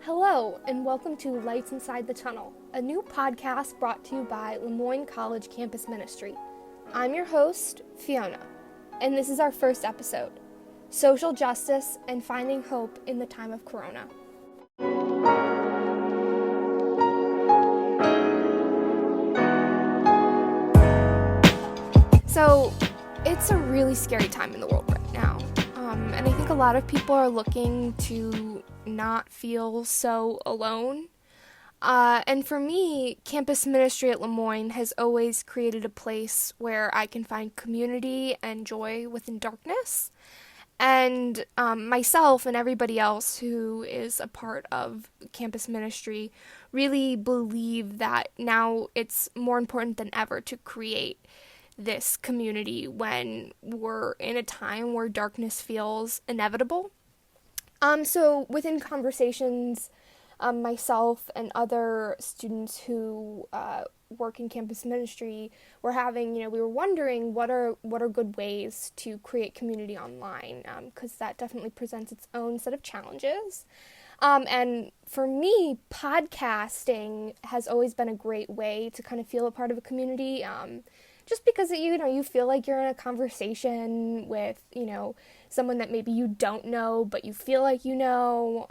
Hello, and welcome to Lights Inside the Tunnel, a new podcast brought to you by Moyne Campus Ministry. I'm your host, Fiona, and this is our first episode, Social Justice and Finding Hope in the Time of Corona. So, it's a really scary time in the world right now, and I think a lot of people are looking to not feel so alone. And for me, campus ministry at Moyne has always created a place where I can find community and joy within darkness. And myself and everybody else who is a part of campus ministry really believe that now it's more important than ever to create this community when we're in a time where darkness feels inevitable. So within conversations, myself and other students who work in campus ministry were having, we were wondering what are good ways to create community online, because that definitely presents its own set of challenges. And for me, podcasting has always been a great way to kind of feel a part of a community. Just because, you feel like you're in a conversation with, someone that maybe you don't know, but you feel like you know.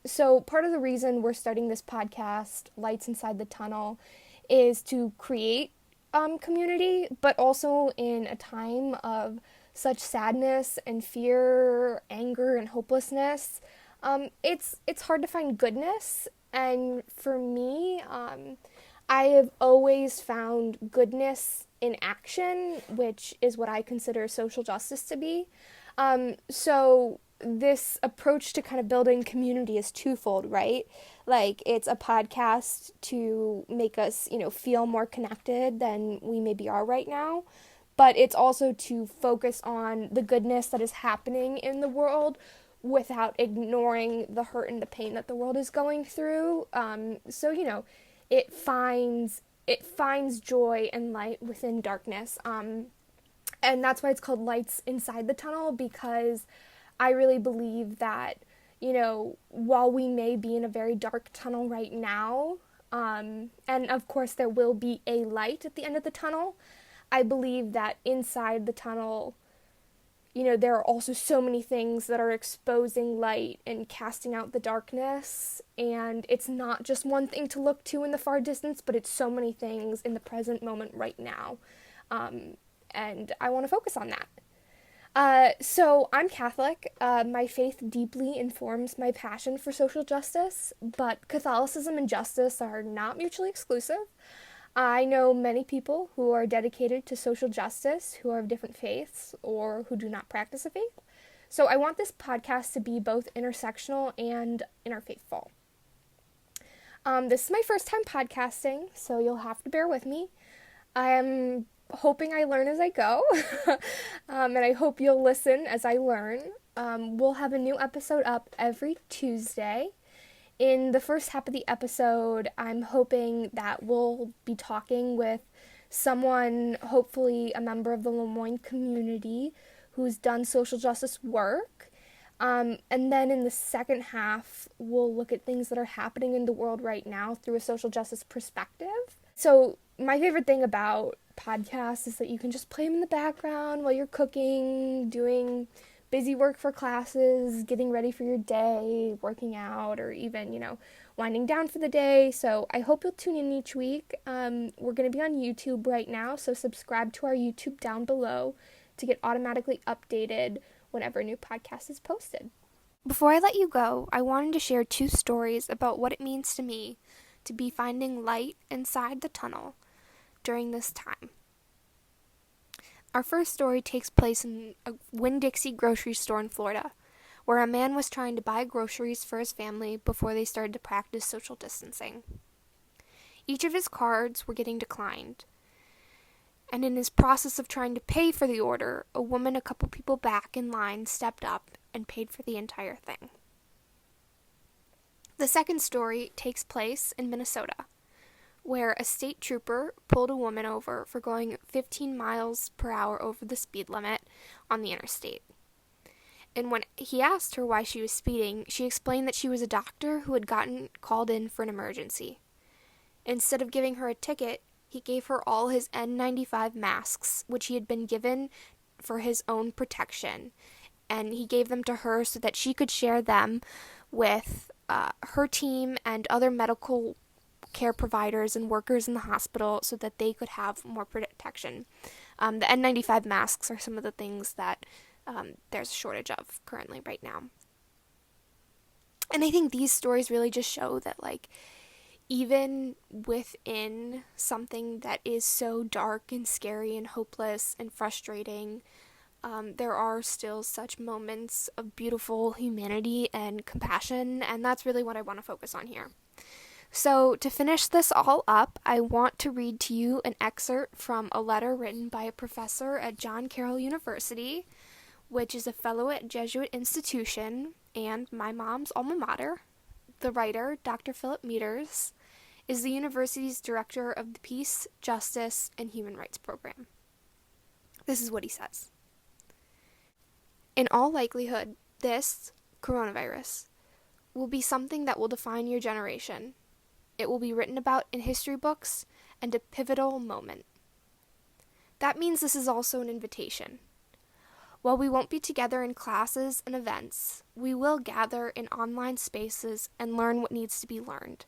So part of the reason we're starting this podcast, Lights Inside the Tunnel, is to create community, but also in a time of such sadness and fear, anger, and hopelessness. It's hard to find goodness, and for me, I have always found goodness in action, which is what I consider social justice to be. So this approach to kind of building community is twofold, right? Like, it's a podcast to make us, feel more connected than we maybe are right now. But it's also to focus on the goodness that is happening in the world without ignoring the hurt and the pain that the world is going through. It finds joy and light within darkness. And that's why it's called Lights Inside the Tunnel, because I really believe that, while we may be in a very dark tunnel right now, and of course there will be a light at the end of the tunnel, I believe that inside the tunnel, there are also so many things that are exposing light and casting out the darkness, and it's not just one thing to look to in the far distance, but it's so many things in the present moment right now, and I want to focus on that. So I'm Catholic. My faith deeply informs my passion for social justice, but Catholicism and justice are not mutually exclusive. I know many people who are dedicated to social justice, who are of different faiths, or who do not practice a faith. So I want this podcast to be both intersectional and interfaithful. This is my first time podcasting, so you'll have to bear with me. I am hoping I learn as I go, and I hope you'll listen as I learn. We'll have a new episode up every Tuesday. In the first half of the episode, I'm hoping that we'll be talking with someone, hopefully a member of the Moyne community, who's done social justice work. And then in the second half, we'll look at things that are happening in the world right now through a social justice perspective. So my favorite thing about podcasts is that you can just play them in the background while you're cooking, doing busy work for classes, getting ready for your day, working out, or even, winding down for the day. So I hope you'll tune in each week. We're going to be on YouTube right now, so subscribe to our YouTube down below to get automatically updated whenever a new podcast is posted. Before I let you go, I wanted to share 2 stories about what it means to me to be finding light inside the tunnel during this time. Our first story takes place in a Winn-Dixie grocery store in Florida, where a man was trying to buy groceries for his family before they started to practice social distancing. Each of his cards were getting declined, and in his process of trying to pay for the order, a woman a couple people back in line stepped up and paid for the entire thing. The second story takes place in Minnesota, where a state trooper pulled a woman over for going 15 miles per hour over the speed limit on the interstate. And when he asked her why she was speeding, she explained that she was a doctor who had gotten called in for an emergency. Instead of giving her a ticket, he gave her all his N95 masks, which he had been given for his own protection. And he gave them to her so that she could share them with her team and other medical care providers and workers in the hospital so that they could have more protection. The N95 masks are some of the things that there's a shortage of currently right now. And I think these stories really just show that, like, even within something that is so dark and scary and hopeless and frustrating, there are still such moments of beautiful humanity and compassion, and that's really what I want to focus on here. So, to finish this all up, I want to read to you an excerpt from a letter written by a professor at John Carroll University, which is a fellow at Jesuit institution, and my mom's alma mater. The writer, Dr. Philip Meters, is the university's director of the Peace, Justice, and Human Rights program. This is what he says. In all likelihood, this coronavirus will be something that will define your generation. It will be written about in history books and a pivotal moment. That means this is also an invitation. While we won't be together in classes and events, we will gather in online spaces and learn what needs to be learned.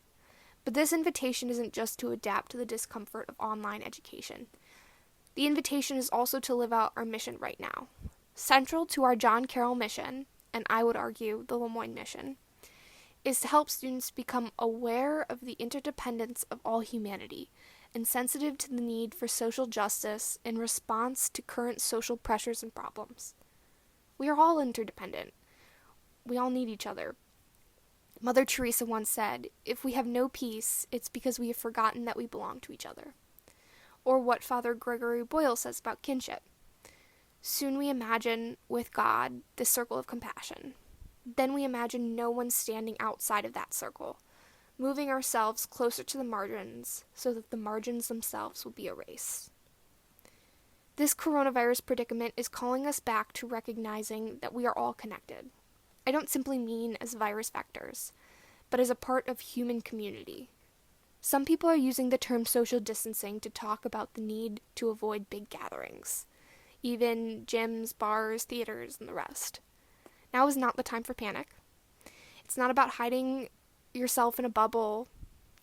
But this invitation isn't just to adapt to the discomfort of online education. The invitation is also to live out our mission right now. Central to our John Carroll mission, and I would argue the Moyne mission, is to help students become aware of the interdependence of all humanity and sensitive to the need for social justice in response to current social pressures and problems. We are all interdependent. We all need each other. Mother Teresa once said, "If we have no peace, it's because we have forgotten that we belong to each other." Or what Father Gregory Boyle says about kinship. Soon we imagine, with God, the circle of compassion. Then we imagine no one standing outside of that circle, moving ourselves closer to the margins so that the margins themselves will be erased. This coronavirus predicament is calling us back to recognizing that we are all connected. I don't simply mean as virus vectors, but as a part of human community. Some people are using the term social distancing to talk about the need to avoid big gatherings, even gyms, bars, theaters, and the rest. Now is not the time for panic. It's not about hiding yourself in a bubble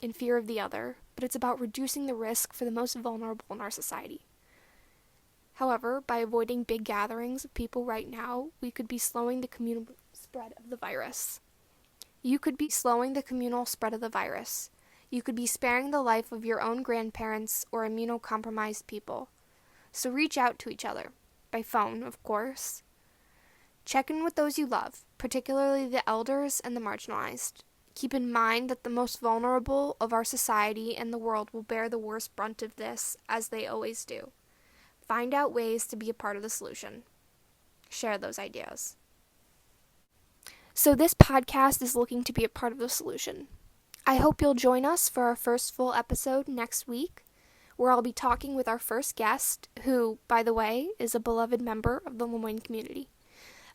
in fear of the other, but it's about reducing the risk for the most vulnerable in our society. However, by avoiding big gatherings of people right now, we could be slowing the communal spread of the virus. You could be slowing the communal spread of the virus. You could be sparing the life of your own grandparents or immunocompromised people. So reach out to each other, by phone, of course. Check in with those you love, particularly the elders and the marginalized. Keep in mind that the most vulnerable of our society and the world will bear the worst brunt of this, as they always do. Find out ways to be a part of the solution. Share those ideas. So this podcast is looking to be a part of the solution. I hope you'll join us for our first full episode next week, where I'll be talking with our first guest, who, by the way, is a beloved member of the Moyne community,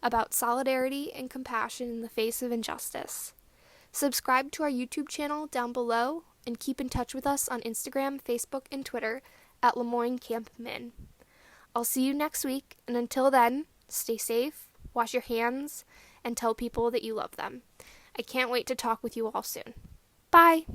about solidarity and compassion in the face of injustice. Subscribe to our YouTube channel down below and keep in touch with us on Instagram, Facebook, and Twitter at Moyne Campus Min. I'll see you next week, and until then, stay safe, wash your hands, and tell people that you love them. I can't wait to talk with you all soon. Bye!